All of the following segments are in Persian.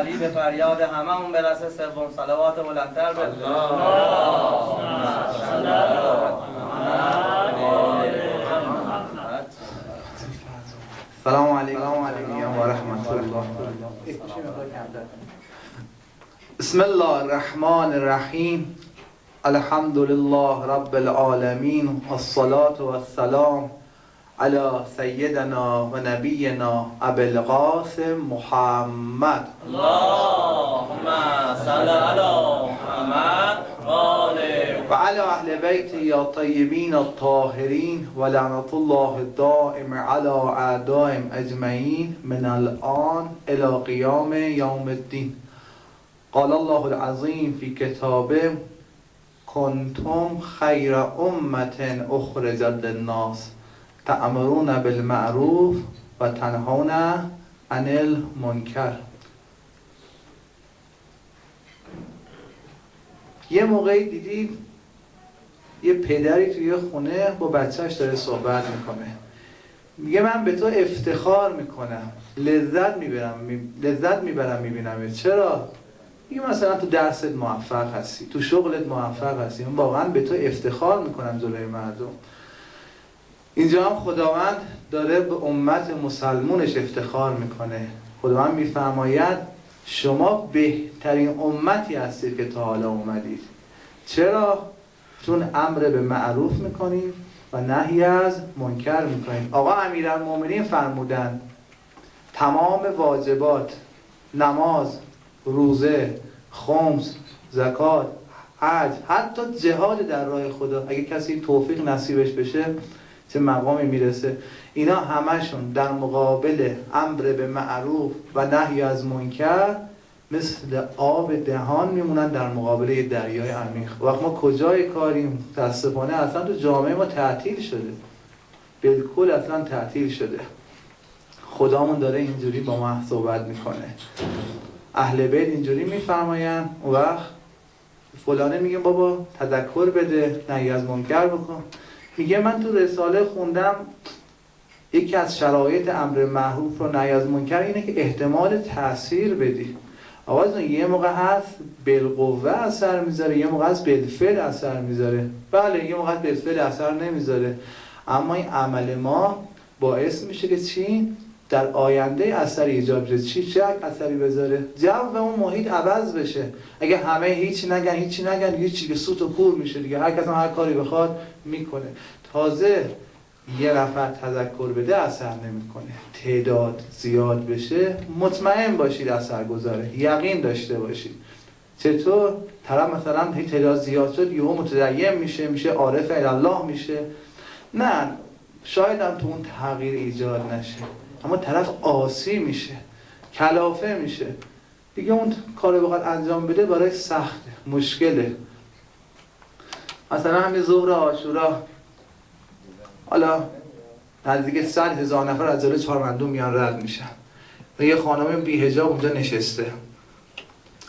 علی به فریاد هممون برسه. سوم صلوات بلندتر به سلام علیکم و رحمت الله. بسم الله الرحمن الرحیم. الحمد لله رب العالمین، الصلاة والسلام علی سیدنا و نبینا ابی القاسم محمد. اللهم صل علی محمد و علی اهل بیت یا طیبین الطاهرین و لعنت الله الدائم علی اعدائهم اجمعین من الان الی قیام یوم الدین. قال الله العظیم فی کتابه کنتم خیر امة اخرجت للناس تأمرون بالمعروف و تنهون عن المنکر. یه موقعی دیدید یه پدری توی خونه با بچهش داره صحبت میکنه، میگه من به تو افتخار میکنم، لذت میبرم میبینم. چرا؟ میگه مثلا تو درست موفق هستی، تو شغلت موفق هستی، من واقعا به تو افتخار میکنم جلوی مردم. اینجا هم خداوند داره به امت مسلمونش افتخار میکنه. خداوند میفرماید شما بهترین امتی هستید که تا حالا اومدید. چرا؟ چون امر به معروف میکنید و نهی از منکر میکنید. آقا امیرالمومنین فرمودن تمام واجبات، نماز، روزه، خمس، زکات، حج، حتی جهاد در راه خدا، اگه کسی توفیق نصیبش بشه چه مقامی میرسه، اینا همشون در مقابل امر به معروف و نهی از منکر مثل آب دهان میمونن در مقابل دریای عمیق. وقت ما کجای کاریم؟ متاسفانه اصلا تو جامعه ما تعطیل شده، بالکل اصلا تعطیل شده. خدامون داره اینجوری با ما صحبت میکنه، اهل بیت اینجوری میفرماین، اون وقت فلانه میگه بابا تذکر بده، نهی از منکر بکن. میگه من تو رساله خوندم یکی از شرایط امر معروف و نهی از منکر اینه که احتمال تأثیر بدی. آقا یه موقع هست بالقوه اثر میذاره، یه موقع هست بالفعل اثر میذاره. بله یه موقع بالفعل اثر نمیذاره، اما این عمل ما باعث میشه که چی؟ در آینده اثری ایجاد بشه. چه اثری بذاره؟ جو و اون محیط عوض بشه. اگه همه هیچی نگن هیچی که سوت و کور میشه دیگه، هر کس هر کاری بخواد میکنه. تازه یه نفر تذکر بده اثر نمیکنه، تعداد زیاد بشه مطمئن باشید اثر گذاره، یقین داشته باشید. چطور؟ طرف مثلا تعداد زیاد شد یهو متدین میشه عارف الله میشه؟ نه، شاید هم تو اون تغییر ایجاد نشه، اما طرف عاصی میشه، کلافه میشه دیگه، اون کارو بخواد انجام بده برای سخته، مشکله. مثلا همین ظهر عاشورا حالا نزدیک 100,000 نفر از جلوی چهارمندون میان رد میشن و یه خانم بی حجاب اونجا نشسته.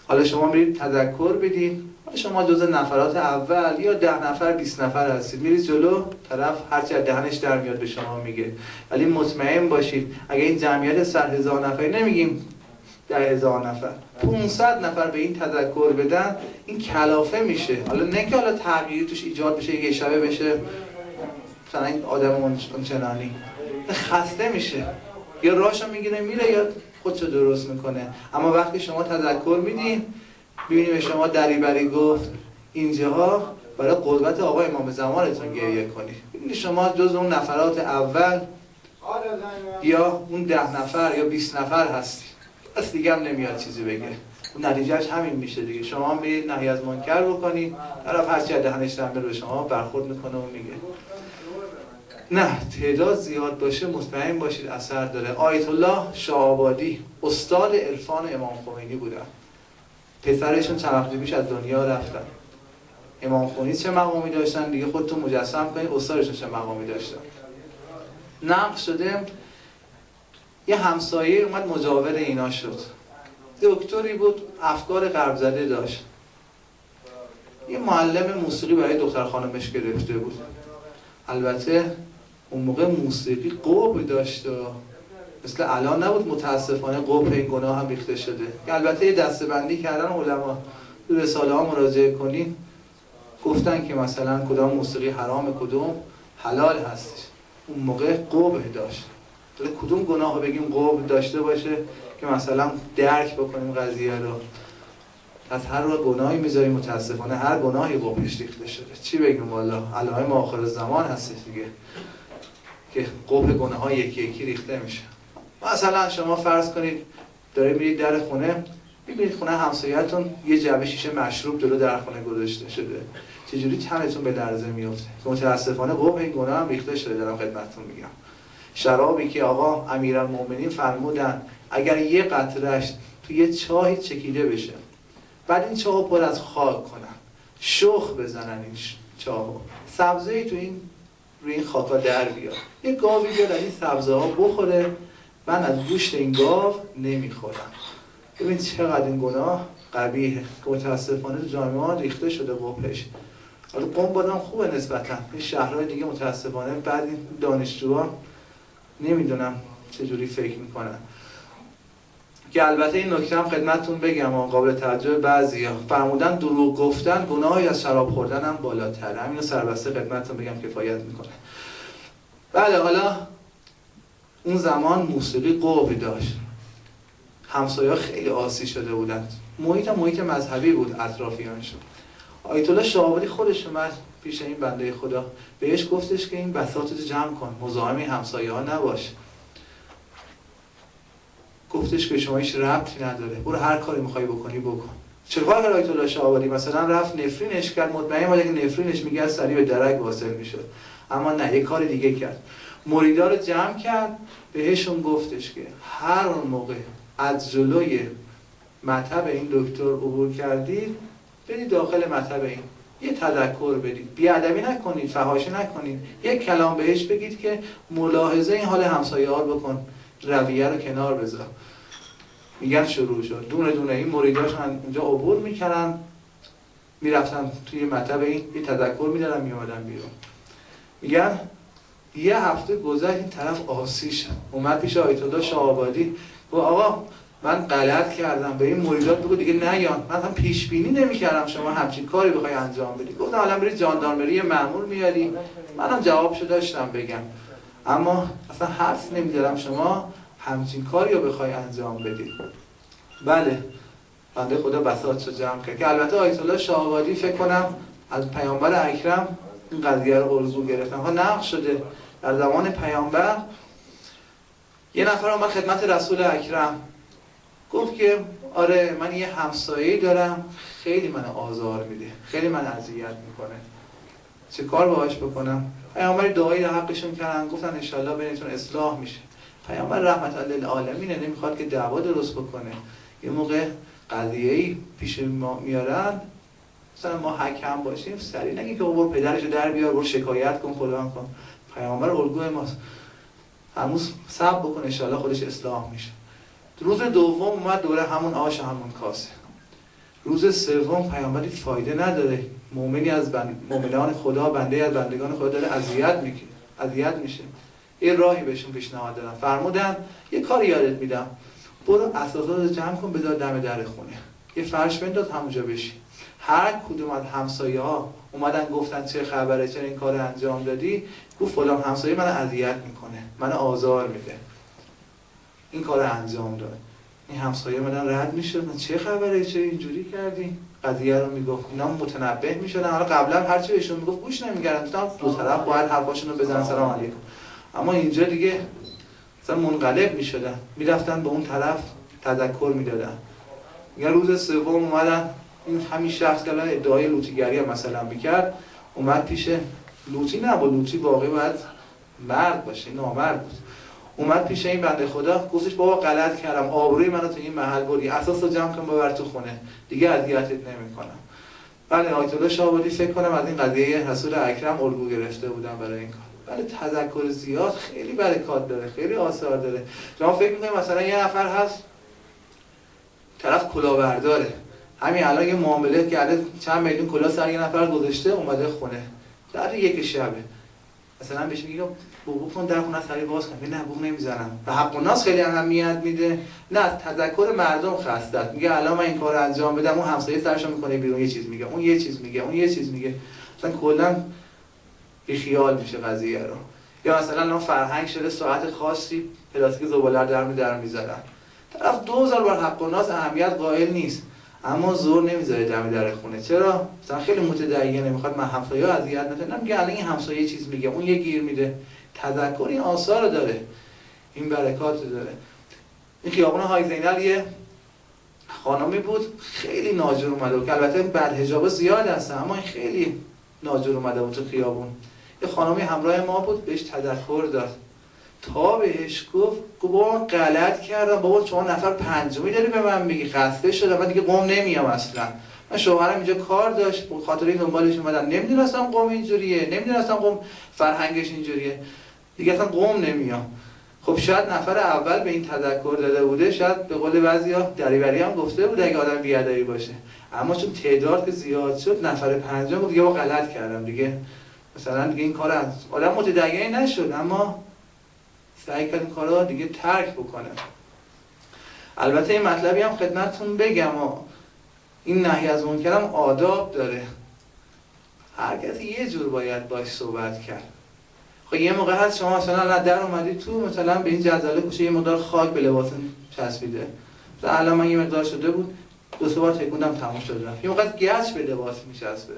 حالا شما میرید تذکر بدید، شما جز نفرات اول یا 10 نفر 20 نفر هستید، میرید جلو، طرف هرچی از دهنش در میاد به شما میگه. ولی مطمئن باشید اگه این جمعیت 100,000 نفری، نمیگیم 10,000 نفر، 500 نفر به این تذکر بدن، این کلافه میشه. حالا نه که حالا تغییری توش ایجاد بشه، یه شبه بشه مثلا این آدم اونچنانی، خسته میشه، یا راشو میگیره میره یا خودشو درست میکنه. اما وقتی شما تذکر میدین، ببینید به شما دریبری گفت اینجاها برای قدرت آقا امام زمانتون گریه کنید. ببینید شما جز اون نفرات اول یا اون 10 نفر یا 20 نفر هستی، بس دیگه هم نمیاد چیزی بگه. اون نتیجهش همین میشه دیگه. شما هم برید نهی از منکر بکنید، طرف هرچی از دهنش در میاد به شما برخورد میکنه و میگه. نه، تعداد زیاد باشه مطمئن باشید اثر داره. آیت الله شاه‌آبادی استاد عرفان امام خمینی بودن، پسرشون چند وقت پیش از دنیا رفتن. امام خمینی چه مقامی داشتن دیگه خودتون مجسم کنید، استادشون چه مقامی داشتن. نقل شده یه همسایه اومد مجاور اینا شد، دکتری بود، افکار غرب زده داشت، یه معلم موسیقی برای دختر خانمش گرفته بود. البته اون موقع موسیقی قوب داشت و مثل الان نبود متاسفانه قبح این گناه هم ریخته شده. البته یه دسته‌بندی کردن علما، تو رساله ها مراجعه کنین گفتن که مثلا کدام موسیقی حرام کدوم حلال هستش. اون موقع قبح داشت. کدوم گناه رو بگیم قبح داشته باشه که مثلا درک بکنیم قضیه رو. از هر گناهی میذاریم متاسفانه هر گناهی قبحش ریخته شده. چی بگیم والا علائم آخر زمان هست دیگه که قبح گناه ها یکی یکی ریخته میشه. مثلا شما فرض کنید دارید میرید در خونه، میبینید خونه همسایه‌تون یه جعبه شیشه مشروب جلو در خونه گذاشته شده، چجوری تنتون به لرزه میفته؟ متاسفانه قبح این گناه هم ریخته شده. دارم خدمتتون میگم شرابی که آقا امیرالمومنین فرمودن اگر یه قطره‌اش تو یه چاهی چکیده بشه، بعد این چاهو پر از خاک کنن، شخ بزنن این چاهو، سبزه‌ای تو این روی این خاکا در بیاد، یه گاوی بیاد این سبزه ها بخوره، من از گوشت این گاو نمیخورم. ببینید چقدر این گناه قبیحه که متاسفانه تو جامعه ریخته شده قبحش. حالا قم بادم خوبه نسبتا، این شهرهای دیگه متاسفانه بعد این دانشجوها نمیدونم چجوری فکر میکنن. که البته این نکته هم خدمتتون بگم قابل توجه بعضیا فرمودن دروغ گفتن گناهی از شراب خوردن هم بالاتره. همینو سربسته خدمتتون بگم کفایت میکنه. بله حالا اون زمان موسیقی قبحی داشت، همسایه‌ها خیلی عاصی شده بودند، محیط مذهبی بود اطرافیانشون. آیت الله شاهآبادی خودش اومد پیش این بنده خدا، بهش گفتش که این بساطت جمع کن، مزاحم همسایه‌ها نباش. گفتش که شما هیچ ربطی نداره، برو هر کاری میخوای بکنی بکن. چرا آیت الله شاهآبادی مثلا رفت نفرینش کرد، مطمئن بود اگه نفرینش میگه سریع به درک واصل میشد، اما نه، یه کار دیگه کرد. مریدا رو جمع کرد، بهشون گفتش که هر موقع از جلوی مطب این دکتر عبور کردید برید داخل مطب این، یه تذکر بدید، بیادبی نکنید، فحاشی نکنید، یک کلام بهش بگید که ملاحظه این حال همسایه‌ها بکن، رویه رو کنار بذار. میگن شروع شد، دونه دونه این مریداش اونجا عبور میکردن، میرفتن توی مطب این، یه تذکر میدادن، میومدن بیرون. میگن یه هفته گذشت این طرف عاصی شد، اومد پیش آیت الله شاهآبادی گفت آقا من غلط کردم، به این مریدات بگو دیگه نیان، من هم پیش بینی نمی‌کردم شما همچین کاری بخوای انجام بدی. گفتم حالا برید ژاندارمری مأمور میاری، منم جوابشو داشتم بگم، اما اصلا حرف نمی‌زدم شما همچین کاری رو بخوای انجام بدی. بله بنده خدا بساطشو جمع کرد که البته آیت الله شاهآبادی فکر کنم از پیامبر اکرم این قضیه رو الگو گرفتن. ها نقل شده در زمان پیامبر یه نفر اومد خدمت رسول اکرم گفت که آره من یه همسایه‌ای دارم خیلی من آزار میده، خیلی من اذیت میکنه، چه کار باهاش بکنم؟ پیامبر دعایی در حقشون کردن، گفتن ان شاءالله بینتون اصلاح میشه. پیامبر رحمت للعالمین نمیخواد که دعوا درست بکنه. یه موقع قضیه‌ای پیش ما میارن، مثلا ما حکم باشیم سریع نگی که برو پدرشو در بیار، برو شکایت کن، فلان کن. پیامبر الگوی ماست، هنوز صبر بکن ان شاءالله خودش اصلاح میشه. روز دوم اومد دوره همون آش همون کاسه. روز سوم پیامبری فایده نداره، مؤمنی از مؤمنان خدا، بنده از بندگان خدا داره اذیت میشه. یه راهی بهشون پیشنهاد دادم، فرمودن یه کاری یادت میدم، برو اساسات رو جمع کن بذار دم در خونه، یه فرش بنداز همونجا بشی. هر کدوم از همسایه‌ها اومدن گفتن چه خبره، چرا این کارو انجام دادی؟ گفت فلان همسایه منو اذیت میکنه، منو آزار میده، این کارو انجام داد. این همسایه اومدن رد میشدن، چه خبره، چه اینجوری کردی؟ قضیه رو میگفت، اینا متنبه میشدن. حالا قبلا هر چی بهشون میگفت گوش نمیگردن، گفتم دو طرف باید حرفاشون رو بزنن سلام علیکم. اما اینجا دیگه مثلا منقلب میشدن، میرفتن به اون طرف تذکر میدادن. میگن روز سوم اومدن، این همین شخص که ادعای لوطیگری هم مثلا میکرد اومد پیش لوطی، نه با لوطی واقعی باید مرد باشه، نامرد بود. اومد پیش این بنده خدا گفتش بابا غلط کردم، آبروی منو تو این محل بردی، اساسو جمع کن ببر تو خونه، دیگه اذیتت نمیکنم. بله آیت الله شاهآبادی فکر کنم از این قضیه رسول اکرم الگو گرفته بودن برای این کار. بله تذکر زیاد خیلی برکات داره، خیلی آثار داره. شما فکر میکنید مثلا یه نفر هست طرف کلاهبرداره، همین الان یه معامله کرده چند میلیون کلاه سر یه نفر گذاشته اومده خونه در یک شبه، مثلا بهش میگه بوق کن در خونه از خرید باز کن، نه بوق نمیزنم. و حق الناس خیلی اهمیت میده، نه از تذکر مردم خستت، میگه الان من این کارو انجام بدم، اون همسایه سرشو میکنه بیرون یه چیز میگه، اون یه چیز میگه، اون یه چیز میگه، مثلا کلا بی خیال میشه قضیه رو. یا مثلا الان فرهنگ شده ساعت خاصی پلاستیک زباله در میذارن، طرف 2000 بار حق الناس اهمیت قائل نیست، اما زور نمیذاره دم در خونه. چرا؟ مثلا خیلی متدینه، میخواد من همسایه‌ها اذیت نکنه، میگه الان این همسایه چیز میگه، اون یه گیر میده. تذکر این آثار داره، این برکات داره. این خیابان های زینل یه خانمی بود خیلی ناجور اومده بود، که البته بعد حجاب زیاد هستن، اما این خیلی ناجور اومده بود تو خیابون. یه خانمی همراه ما بود، بهش تذکر داد، تا بهش گفت بابا من غلط کردم، بابا شما نفر پنجمی داری به من میگی، خسته شدم، من دیگه قم نمیام اصلا، من شوهرم اینجا کار داشت به خاطر این دنبالش اومدم، نمیدونستم قم اینجوریه، نمیدونستم قم فرهنگش اینجوریه، دیگه اصلا قم نمیام. خب شاید نفر اول به این تذکر داده بوده، شاید به قول بعضیا دریوری هم گفته بوده اگه آدم بی‌ادبی باشه، اما چون تعداد که زیاد شد نفر پنجم دیگه با غلط کردم دیگه، مثلا دیگه این کار آدم متدین نشد، اما سعی کرد این کارا دیگه ترک بکنه. البته این مطلبی هم خدمتتون بگم، این نهی از منکر هم آداب داره، هر کسی یه جور باید باش صحبت کرد. خب یه موقع هست شما مثلا در اومدی تو، مثلا به این جزاله کوچه یه مقدار خاک به لباسم چسبیده، مثلا الان من یه مقدار شده بود، 2-3 بار تکوندم تموم شد رفت. یه موقع گچ به لباس میچسبه،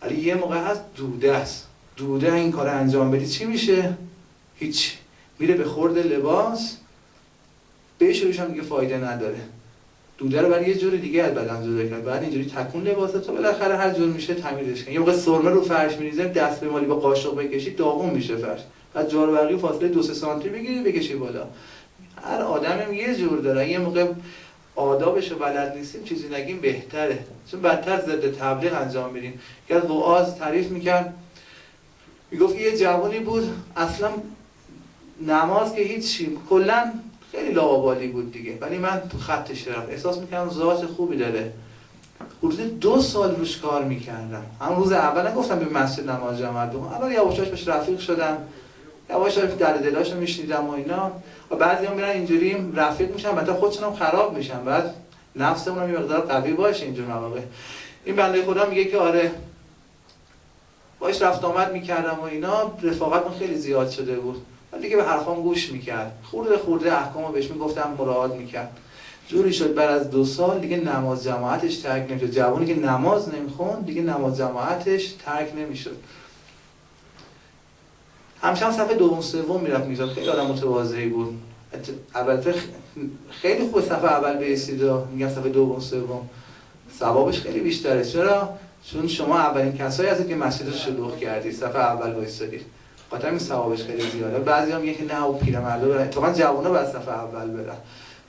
ولی یه موقع هست دوده است، دوده این کار انجام بدی چی میشه؟ هیچ، میره به خورد لباس، بهش روش هم دیگه فایده نداره. دوده رو برای یه جور دیگه از بدن جدا کرد، بعد اینجوری تکون لباسه تا بالاخره هر جور میشه تمیزش کن. یه موقع سرمه رو فرش میریزه، دست به مالی با قاشق بکشی داغون میشه فرش، بعد جارو برقی فاصله 2-3 سانتی بگیری بکشی بالا. هر آدمی یه جور داره، یه موقع آدابش رو بلد نیستیم چیزی نگیم بهتره، چون بدتر ضد تبلیغ انجام میدیم. که از وعاظ تعریف میکرد، میگفت یه جوانی بود اصلا نماز که هیچی، کلا خیلی لاابالی بود دیگه، ولی من تو خطش رفتم، احساس میکردم ذات خوبی داره. حدود 2 سال روش کار میکردم. هم روز اول نگفتم به مسجد نماز جماعت بخونم، اول یواشاش بهش رفیق شدم، یواشاش در دلاشو میشنیدم و اینا، و بعضیا میرن اینجوری رفیق میشن بعد خودشونم خراب میشن، بعد نفسمون یه مقدار قوی باشه اینجور مواقع. این بنده خدا میگه که آره باش رفت آمد میکردم و اینا، رفاقتمون خیلی زیاد شده بود، دیگه به حرفام گوش میکرد، خورده خورده احکامو بهش میگفتم مراعات میکرد. جوری شد بعد از 2 سال دیگه نماز جماعتش ترک نمیشد. جوانی که نماز نمیخوند دیگه نماز جماعتش ترک نمیشد. همچنان صفحه دوم سوم میرفت میزد، خیلی آدم متواضعی بود. البته خیلی خوب صفحه اول برسید، میگم صفحه دوم سوم ثوابش خیلی بیشتره. چرا؟ چون شما اولین کسایی هستید که مسجد رو شلوغ کردید، صفحه اول وایسادید، خاطر این ثوابش خیلی زیاده. بعضیا میگن که نه او پیرمردا برن، اتفاقا جوونا بعد صفحه اول برن،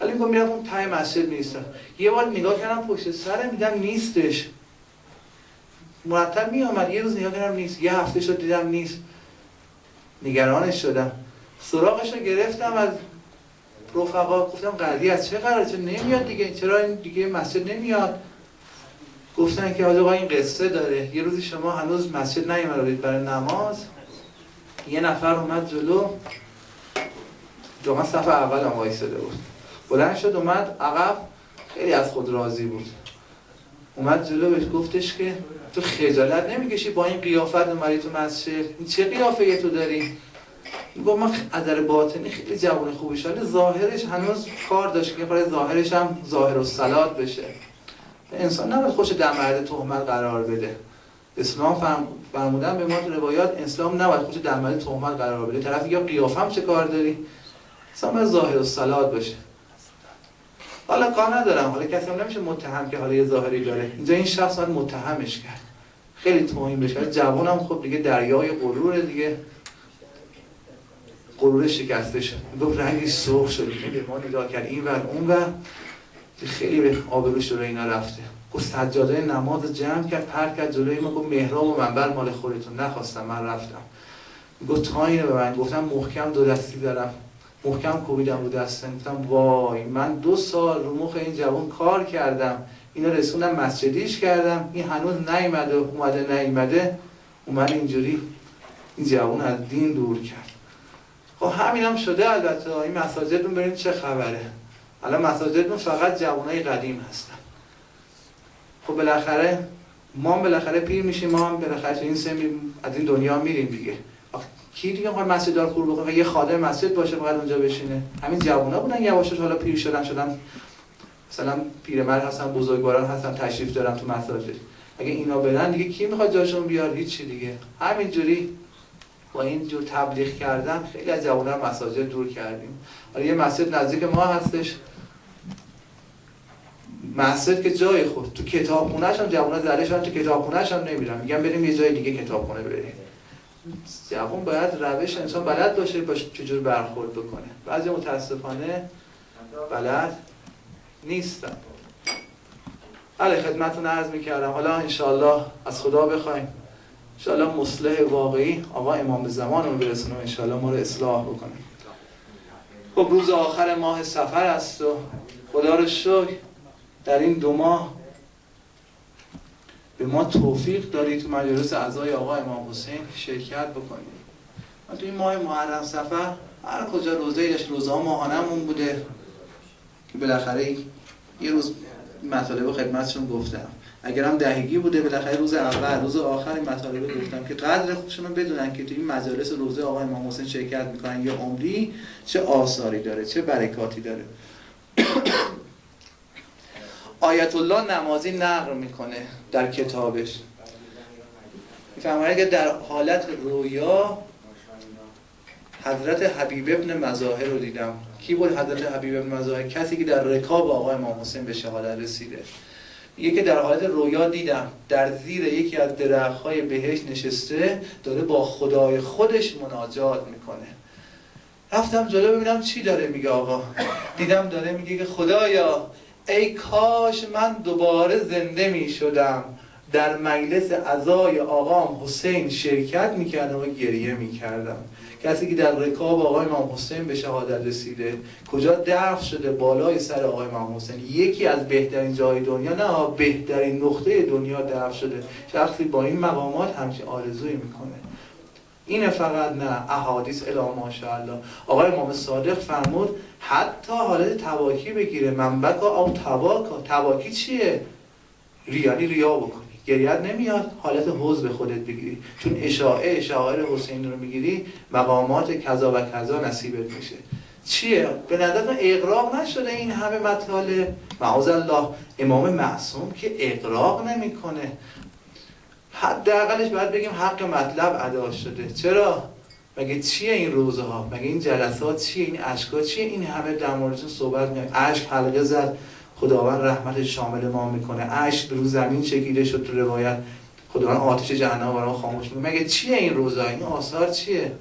ولی میگم میرم اون ته مسجد نیستم. یه بار نگاه کردم پشت سرم دیدم نیستش، مرتب میومد، یه روز نگاه کردم نیست، یه هفته شد دیدم نیست، نگرانش شدم، سراغش رو گرفتم از رفقا، گفتم قضیه از چه قراره، چرا نمیاد دیگه، چرا این دیگه مسجد نمیاد؟ گفتن که آقا این قصه داره، یه روزی شما هنوز مسجد نیومدید برای نماز، یه نفر اومد جلو، جمعه صف اول هم وایساده بود، بلند شد اومد عقب، خیلی از خود راضی بود، اومد جلو بهش گفتش که تو خجالت نمیکشی با این قیافت اومدی تو مسجد؟ این چه قیافه‌ای تو داری؟ گفت من از نظر باطنی خیلی جوان خوبی شده، ظاهرش هنوز کار داشت که برای ظاهرش هم ظاهر الصلات بشه. انسان نباید خودش در معرض تهمت قرار بده. اسلام فرمودن به ما تو روایات، اسلام نباید خودش در معرض تهمت قرار بده. طرف میگه قیافم چه کار داری؟ اصلا باید ظاهر الصلات باشه. حالا کار ندارم، حالا کسی هم نمیشه متهم که حالا یه ظاهری داره. اینجا این شخص باید متهمش کرد، خیلی توهین بشه. جوانم خب دیگه دریای غرور دیگه، غرور شکسته شد. گفت رنگی سرخ شد، به ما نگاه کرد این ور اون ور، خیلی به آبروش رو اینا رفته. گفت سجاده نماز جمع کرد، پرت کرد جلوی ما، گفت محراب و منبر مال خودتون، نخواستم من رفتم. گفت تا اینو به من، گفتم محکم دو دستی دارم، محکم کوبیدم رو دستم، گفتم وای من 2 سال رو مخ این جوان کار کردم، اینو رسوندم مسجدیش کردم، این هنوز نیومده، اومده نیومده، اومد اینجوری این جوان از دین دور کرد. خب همین هم شده. البته این مساجدتون برین چه خبره، الان مساجدتون فقط جوانای قدیم هستن. خب بالاخره ما بالاخره پیر میشیم، ما هم بالاخره این سن از این دنیا میریم دیگه. کی دیگه میخواد مسجددار کور بکنه؟ یه خادم مسجد باشه فقط اونجا بشینه؟ همین جوونا بودن یواشاش حالا پیر شدن مثلا پیرمرد هستن، بزرگواران هستن تشریف دارن تو مساجد. اگه اینا برن دیگه کی میخواد جاشون بیاد؟ هیچی دیگه. همینجوری با این جور تبلیغ کردن خیلی از جوونا مساجد دور کردیم. حالا یه مسجد نزدیک ما هستش، مسجد که جای خود، تو کتابخونه‌ش هم جوونا زده شدن، تو کتابخونه‌ش هم نمیرن، میگن بریم یه جای دیگه کتابخونه بریم. جوان باید روش انسان بلد باشه چجور برخورد بکنه. بعضی متاسفانه بلد نیستن. بله خدمتتون عرض میکردم. حالا انشالله از خدا بخوایم انشالله مصلح واقعی آقا امام زمانمون برسونه، انشالله ما رو اصلاح بکنه. خب روز آخر ماه صفر است و خدا رو شکر در این 2 ماه به ما توفیق دادید تو مجالس اعضای آقا امام حسین شرکت بکنیم. من تو این ماه محرم صفر هر کجا روزه‌ای داشت، روزها ماهانه‌مون بوده که بالاخره یه روز مطالب خدمتشون گفتم. اگرم دهگی بوده بالاخره روز اول روز آخر این مطالب گفتم که قدر خودشون بدونن که تو این مجالس روزه آقا امام حسین شرکت میکنن یا عمری چه آثاری داره، چه برکاتی داره. آیت الله نمازی نقل میکنه در کتابش، میفرماید که در حالت رویا حضرت حبیب ابن مظاهر رو دیدم. کی بود حضرت حبیب ابن مظاهر؟ کسی که در رکاب آقا امام حسین به شهادت رسیده. یکی در حالت رویا دیدم در زیر یکی از درخت‌های بهشت نشسته داره با خدای خودش مناجات میکنه. رفتم جلو ببینم چی داره میگه آقا. دیدم داره میگه که خدایا ای کاش من دوباره زنده میشدم در مجلس عزای آقام حسین شرکت میکردم و گریه میکردم. کسی که در رکاب آقای امام حسین به شهادت رسیده، کجا دفن شده بالای سر آقای امام حسین، یکی از بهترین جای دنیا، نه بهترین نقطه دنیا دفن شده. شخصی با این مقامات همچین آرزویی میکنه. اینه فقط نه احادیث الی ماشاءالله. آقای امام صادق فرمود حتی حالت تواکی بگیره، منبکا او تواکا. تواکی چیه؟ ریا بکنی، گریت نمیاد، حالت حزن به خودت بگیری، چون اشاعه شعائر حسین رو میگیری مقامات کذا و کذا نصیبت میشه. چیه؟ به نظر اغراق نشده این همه مطالب؟ معاذالله امام معصوم که اغراق نمیکنه. حداقلش باید بگیم حق مطلب ادا شده. چرا؟ مگه چیه این روزه ها؟ مگه این جلسات چیه؟ این اشکا چیه؟ این همه در موردشون صحبت می‌کنیم. اشک حلقه زد، خداوند رحمت شامل ما میکنه. اشک رو زمین چکیده شد، تو روایت خداوند آتش جهنم برای ما خاموش میکنه. مگه چیه این روزا؟ این آثار چیه؟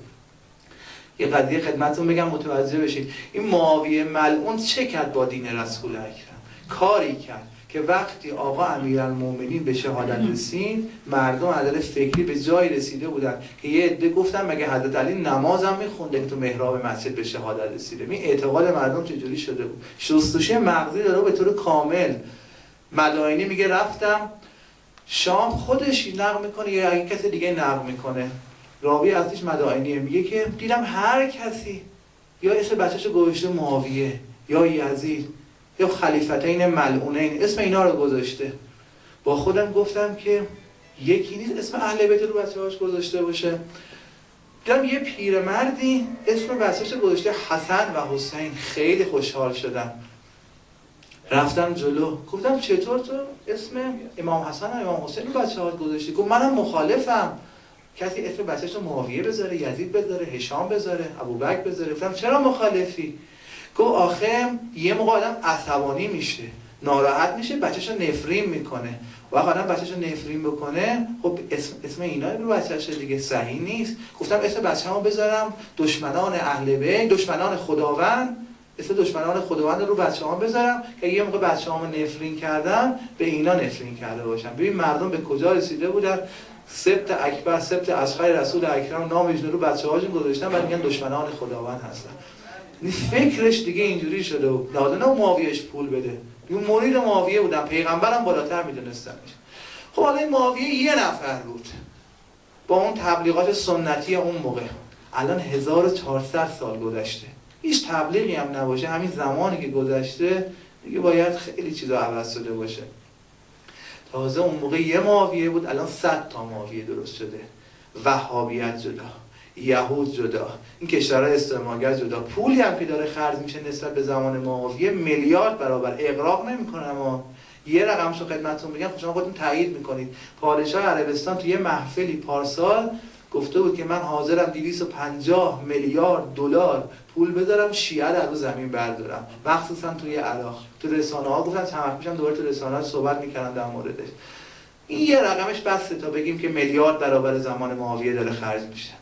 یه قضیه خدمتتون بگم متوجه بشید. این معاویه ملعون چه کرد با دین رسول اکرم؟ کاری کرد که وقتی آقا امیرالمومنین به شهادت رسید، مردم عدد فکری به جای رسیده بودن که یه عده گفتن مگه حضرت علی نماز هم میخونده که تو محراب مسجد به شهادت رسیده. این اعتقاد مردم چجوری شده بود؟ شستشوی مغزی داره به طور کامل. مدائنی میگه رفتم شام، خودش نقل میکنه یا اگه کسی دیگه نقل میکنه، راوی ازش مدائنیه، میگه که دیدم هر کسی یا اسم بچه‌شو گذاشته معاویه یا یزید یا خلیفتین ملعونین، اسم اینا رو گذاشته. با خودم گفتم که یکی نیست اسم اهل بیت رو بچه‌هاش گذاشته باشه. دیدم یه پیرمردی اسم بچه‌هاش گذاشته حسن و حسین. خیلی خوشحال شدم. رفتم جلو گفتم چطور تو اسم امام حسن و امام حسین رو بچه‌هات گذاشتی؟ گفت منم مخالفم، کسی اسم بچه‌ش رو معاویه بذاره، یزید بذاره، هشام بذاره، ابوبکر بذاره. گفتم چرا مخالفی؟ گفت آخه یه موقع آدم عصبانی میشه، ناراحت میشه، بچه‌شو نفرین میکنه. وقتی آدم بچه‌شو نفرین بکنه خب اسم اینا رو بچه‌ش دیگه صحیح نیست. گفتم اسم بچه‌مو بذارم دشمنان اهل بیت، دشمنان خداوند، اسم دشمنان خداوند رو بچه‌هام بذارم که یه موقع بچه‌هامو نفرین کردم به اینا نفرین کرده باشم. ببین مردم به کجا رسیده بودن. سبت اکبر، سبت اصغر رسول اکرم نامش رو بچه‌هاشون گذاشتن و میگن دشمنان خداوند هستن. فکرش دیگه اینجوری شده بود. لازمه معاویهش پول بده. اون مرید معاویه بودن، پیغمبرم بالاتر میدونستنش. خب حالا این معاویه یه نفر بود. با اون تبلیغات سنتی اون موقع. الان 1400 سال گذشته، هیچ تبلیغی هم نباشه، همین زمانی که گذشته دیگه باید خیلی چیزا عوض شده باشه. تازه اون موقع یه معاویه بود، الان 100 تا معاویه درست شده. وهابیت جدا، یهود جدا، این کشورهای استعمارگر جدا. پولی هم که داره خرج میشه نسبت به زمان معاویه میلیارد برابر. اغراق نمیکنم اما یه رقمشو خدمتتون بگم، شما خودتون تایید میکنید. پادشاه عربستان تو یه محفلی پارسال گفته بود که من حاضرم 250 میلیارد دلار پول بذارم شیعه در رو زمین بردارم، مخصوصا توی عراق. تو رسانه ها گفتن، چند وقت پیشم دوباره تو رسانه ها صحبت میکردن در موردش. این یه رقمش بسته تا بگیم که میلیارد برابر زمان معاویه داره خرج میشه.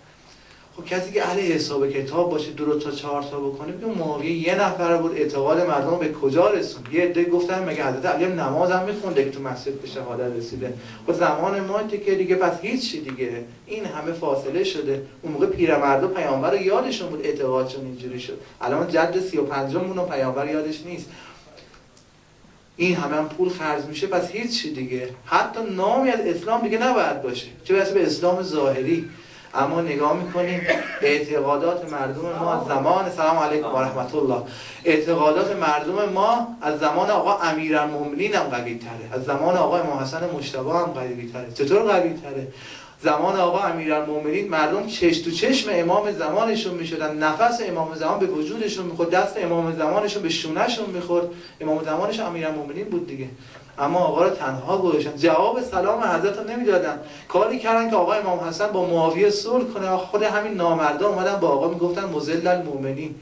خب کسی که اهل حساب کتاب باشه 2 تا 4 تا بکنه، بگم معاویه یه نفر بود، اعتقاد مردم به کجا رسوند؟ یه عده گفتن مگه حضرت علی نماز هم میخونده که تو مسجد به شهادت رسیده؟ خب زمان ما که دیگه پس هیچ دیگه، این همه فاصله شده. اون موقع پیرمردا پیامبر رو یادشون بود، اعتقادشون اینجوری شد. الان جد 35 مون پیامبر یادش نیست. این همه هم پول خرج میشه، پس هیچ دیگه. حتی نامی از اسلام دیگه نباید باشه، چه برسه به اسلام ظاهری. اما نگاه میکنیم اعتقادات مردم ما از زمان، سلام علیکم و رحمت الله، اعتقادات مردم ما از زمان آقا امیرالمومنین هم قوی تره، از زمان آقا امام حسن مجتبی هم قوی تره. چطور قوی تره؟ زمان آقا امیرالمومنین مردم چش تو چشم امام زمانشون میشدن، نفس امام زمان به وجودشون میخورد، دست امام زمانشون به شونهشون میخورد. امام زمانش امیرالمومنین بود دیگه. اما آقا رو تنها گذاشتن، جواب سلام حضرت رو نمیدادن. کاری کردن که آقا امام حسن با معاویه صلح کنه. خود همین نامردا اومدن با آقا میگفتن مذل المؤمنین،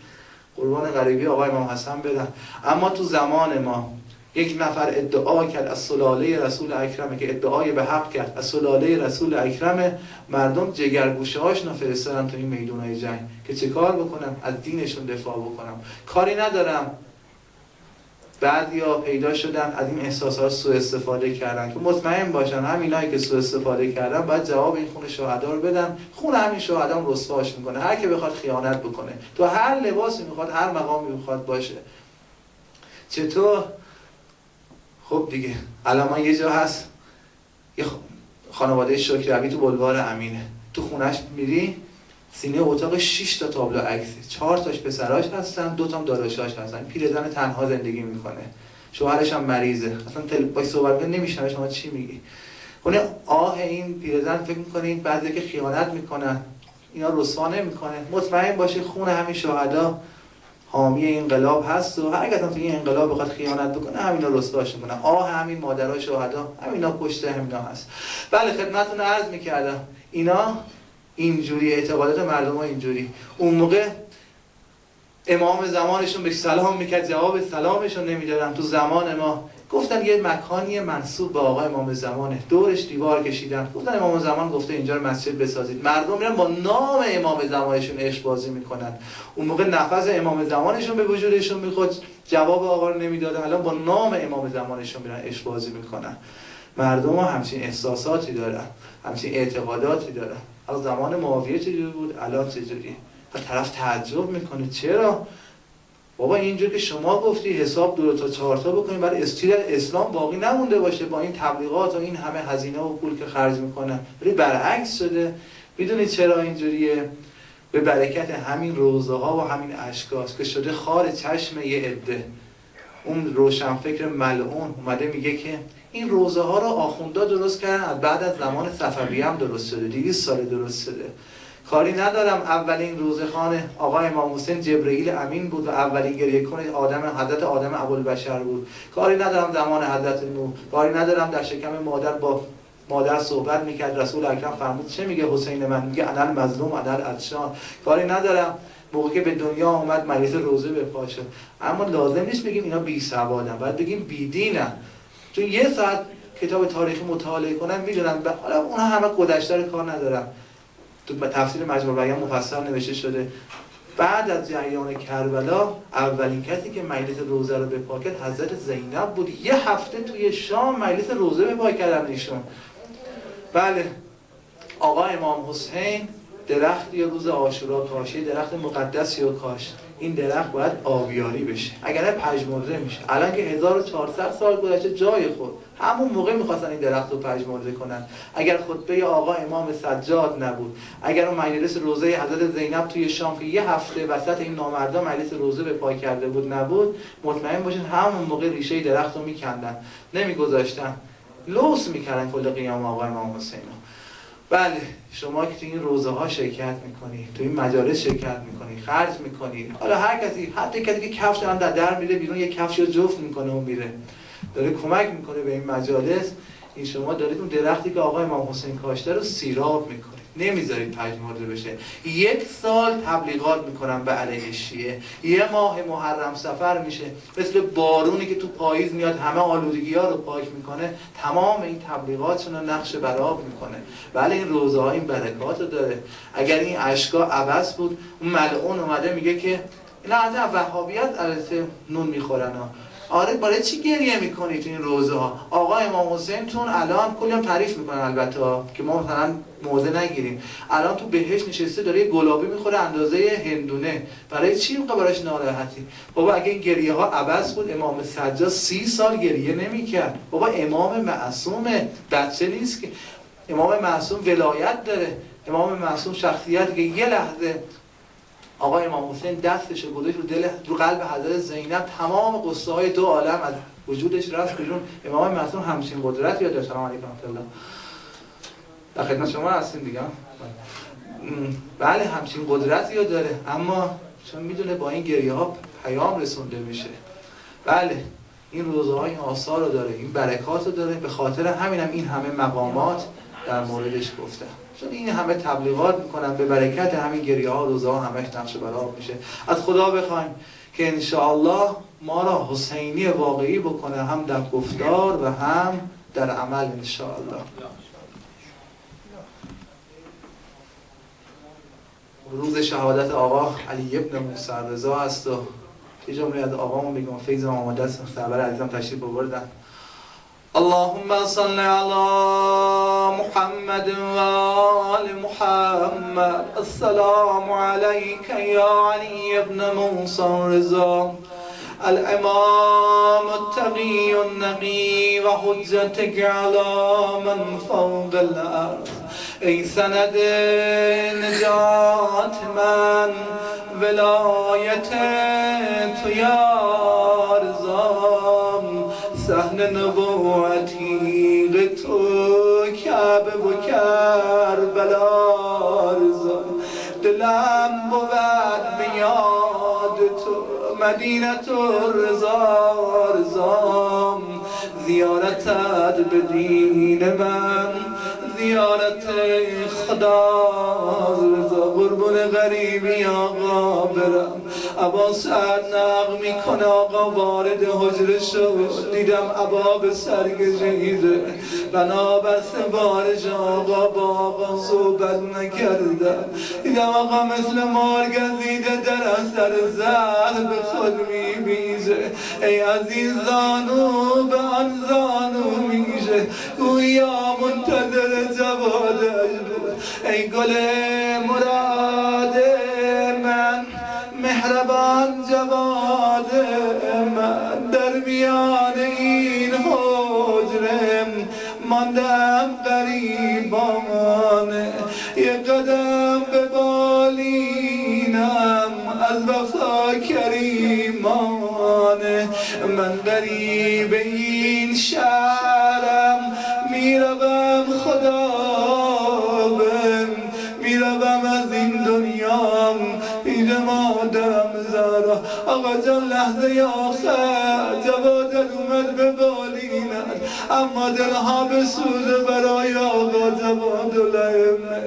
قربان غریبی آقا امام حسن بدن. اما تو زمان ما یک نفر ادعا کرد از سلاله رسول اکرمه، که ادعای به حق کرد از سلاله رسول اکرمه، مردم جگرگوشه هاشون فرستادن تو این میدونای جنگ که چه کار بکنم؟ از دینشون دفاع بکنم. کاری ندارم بعضیا پیدا شدن از این احساسات سوء استفاده کردن، که مطمئن باشن همینایی که سوء استفاده کردن باید جواب این خون شهدا رو بدن. خون همین شهدا هم رسواش میکنه. هر کی بخواد خیانت بکنه، تو هر لباسی میخواد، هر مقامی میخواد باشه. چطور؟ خب دیگه الان یه جا هست، یه خانواده شکرعبی تو بلوار امینه، تو خونش میری سینه اتاق 6 تا تابلو عکسه، 4 تاش پسراش هستن، 2 تام داداشاش هستن. پیرزن تنها زندگی میکنه، شوهرش هم مریضه، اصلا باش صحبت نمیشنوه شما چی میگی. خونه آه این پیرزن فکر میکنین بعضی که خیانت میکنن اینا رسوا نمیکنه. مطمئن باشه خون همین شهدا حامی انقلاب هست و هر کس هم توی این انقلاب بخواد خیانت بکنه همینا رسواش میکنن. آه همین مادرای شهدا همینا پشت همینا هست. بله خدمتتون عرض میکردم اینا اینجوری اعتقادات مردم ها اینجوری. اون موقع امام زمانشون بهش سلام میکرد، جواب سلامشون نمیدادن. تو زمان ما گفتن یه مکانی منسوب به آقا امام زمانه، دورش دیوار کشیدن، گفتن امام زمان گفته اینجا رو مسجد بسازید. مردم میرن با نام امام زمانشون عشق بازی میکنن. اون موقع نفس امام زمانشون به وجودشون میخورد، جواب آقا رو نمیدادن. الان با نام امام زمانشون میرن عشق بازی میکنن. مردم ها همچین احساساتی دارن، همچین اعتقاداتی دارن. از زمان معاویه چجوری بود، الان چجوریه؟ و طرف تعجب میکنه چرا؟ بابا اینجور که شما گفتی حساب 2 تا 4 تا بکنیم برای استیل اسلام باقی نمونده باشه با این تبلیغات و این همه هزینه و پول که خرج میکنن، ولی برعکس شده. میدونید چرا اینجوریه؟ به برکت همین روزه ها و همین اشکاست که شده خار چشم یه عده. اون روشنفکر ملعون اومده میگه که این روزه ها رو آخوندا درست کردن، بعد از زمان صفویه هم درست شده، 200 سال درست شده. کاری ندارم اولین روزخوان آقا امام حسین جبرئیل امین بود و اولین گریه کن حضرت آدم ابوالبشر بود. کاری ندارم زمان حضرت نوح، کاری ندارم در شکم مادر با مادر صحبت میکرد، رسول اکرم فرمود چه میگه حسین من؟ میگه انا المظلوم انا العطشان. کاری ندارم موقعی که به دنیا اومد مریض روزه بپاشه. اما لازم نیست بگیم اینا بی سوادن، باید بگیم بی دینن. چون یه ساعت کتاب تاریخی مطالعه کنن میدونن حالا اونها همه گذشته رو کار ندارم. تو تفسیر مجموع بیان مفصل نوشته شده بعد از جریان کربلا اولین کسی که مجلس روزه رو بپا کرد حضرت زینب بود. یه هفته توی شام مجلس روزه بپا کردن ایشون. بله آقا امام حسین درختی روز عاشورا کاشت، درخت مقدسی رو کاشت. این درخت باید آبیاری بشه، اگر نه پژمرده میشه. الان که 1400 سال گذشته جای خود، همون موقع میخواستن این درخت رو پژمرده کنن. اگر خطبه آقا امام سجاد نبود، اگر اون مجلس روضه حضرت زینب توی شام که یه هفته وسط این نامردا مجلس روضه به پای کرده بود نبود، مطمئن باشین همون موقع ریشه درخت رو میکندن، نمیگذاشتن، لوس میکردن کل قیام آقا امام حسین. بله، شما که تو این روزه ها شرکت میکنی، تو این مجالس شرکت میکنی، خرج میکنی، حالا هر کسی، حتی کسی که کفش دارن در میره بیرون، یه کفش رو جفت میکنه و میره، داره کمک میکنه به این مجالس، این شما دارید اون درختی که آقا امام حسین کاشته رو سیراب میکنید، نمیذارید پژمرده بشه. 1 سال تبلیغات میکنن به علیه شیعه، 1 ماه محرم صفر میشه، مثل بارونی که تو پاییز میاد همه آلودگی ها رو پاک میکنه، تمام این تبلیغاتشون رو نقش برآب میکنه. بله، این روزه ها این برکات رو داره. اگر این اشکا عبث بود، اون ملعون اومده میگه که اینا از وهابیت البته نون میخورن ها. آره، برای چی گریه میکنید این روزه ها؟ آقا امام حسین تون الان کلی هم تعریف میکنن البته که ما مثلا موضع نگیریم، الان تو بهشت نشسته داره یه گلابی میخوره اندازه هندونه، برای چی اینقدر براش ناراحتی؟ بابا اگه این گریه ها عبث بود، امام سجاد 30 سال گریه نمیکرد. بابا امام معصومه، بچه نیست که. امام معصوم ولایت داره، امام معصوم شخصیت که یه لحظه آقا امام حسین دستش گذاشت رو قلب حضرت زینب، تمام قصه های 2 عالم از وجودش رفت بیرون. امام معصوم همچین قدرتی داره. سلام علیکم و رحمت الله. در خدمت شما هستیم دیگه. بله، همچین قدرتی داره، اما چون میدونه با این گریه ها پیام رسونده میشه. بله، این روزه ها این آثار رو داره، این برکات رو داره، به خاطر همین هم این همه مقامات در موردش گفتم، چون این همه تبلیغات میکنن، به برکت همین گریه ها روزه ها همش نقش برآب میشه. از خدا بخوایم که انشاءالله ما را حسینی واقعی بکنه، هم در گفتار و هم در عمل انشاءالله. روز شهادت آقا علی ابن موسی رضا هست و یه جمله از آقامون بگم، فیض آماده است، سرور عزیزم تشریف آوردن. اللهم صل على محمد و آل محمد. السلام عليك يا علي ابن موسى رضا، الامام التقي النقي و حجتك على من فوق الارض. ای سند نجات من، ولایت تو یا رضا، صحن نبوتی تو کعبه و کربلا رضا. دلم بود به یاد تو مدینه رضا رضا، زیارتت به دین من زیارت خدا رضا. قربون غریبی آقا برم، عبا سر نق میکنه آقا وارد حجره شد، دیدم عبا به سر کشیده، بنابر سفارش آقا با آقا صحبت نکردم، دیدم آقا مثل مار گزیده در اثر زهر به خود میبیزه. ای عزیزانو به آن زانو میشه، گویا منتظر جوادش بود. ای گل مراد من، مهربان جواد من، در میان این حجره ماندم غریبانه، یه قدم به بالینم از وفا کریمانه. من غریب این شهرم، میروم خدا میروم از این دنیا، میره مادرم زهرا. آقا جان لحظه آخر جواد اومد به بالینت، اما دلها بسوزه برای آقا جواد الائمه.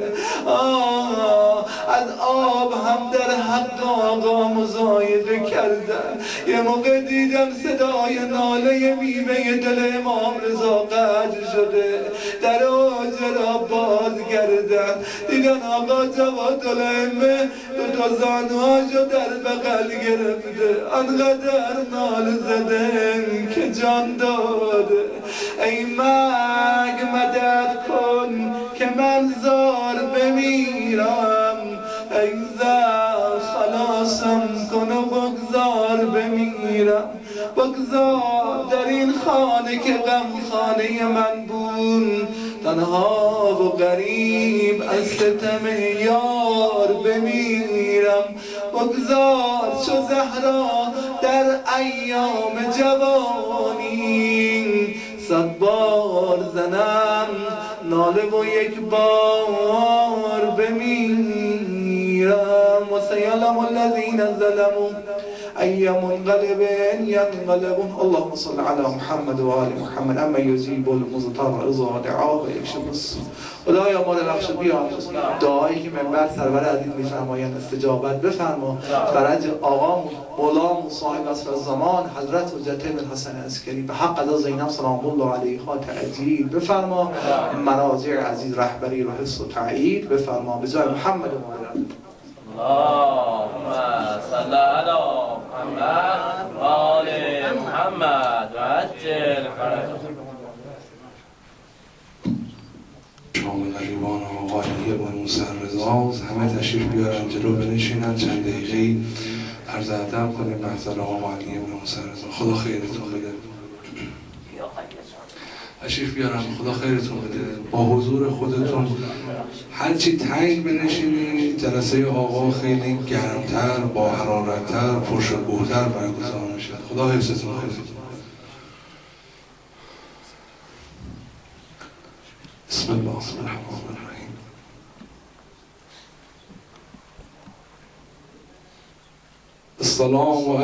از آب هم در حق آقا مزایده کردن. یه موقع دیدم صدای ناله بیمه دل امام رضا قطع شده، در حجره باز گردن، دیدن آقا جواد الائمه 2 زانوهاشو در بغل گرفته، انقدر نال زده که جان داده. ای مرگ مدد کن که من زار بمیرم، ای زر خلاصم کن و بگذار در این خانه که غم خانه من بود، تنها و غریب از ستم یار بمیرم. بگذار چو زهرا در ایام جوانی، 100 بار زنم ناله و یک بار بمیرم. و سیعلم الذین ظلموا ای منقلب ینقلبون. اللهم صل علی محمد و آل محمد. اما یجیب المضطر اذا دعاه و یکشف السوء. خدایا ما رو بخش بیا، دعایی که منبر سرور عزیز میفرمایند استجابت بفرما. فرج آقامون مولامون صاحب عصر الزمان حضرت حجت بن حسن عسکری به حق قضا زینب سلام الله علیها تعجیل بفرما. مناظر عزیز رهبری رو حس و تایید بفرما. به جای محمد و اللهم صل علی محمد و آل محمد و عجل فرجهم. شام غریبان آقایی با موسی رضا همه تشریف بیارن جلو بنشینن چند دقیقه عرض ادب کنیم محضر آقا علی بن موسی رضا. خدا خیرتون بده. تشریف بیارن خدا خیرتون بده. با حضور خودتون هرچی تنگ بنشینید جلسه آقا خیلی گرمتر با حرارتتر پرشکوهتر برگزار میشه. خدا حفظتون کنه. بسم الله الرحمن الرحیم. السلام علیکم.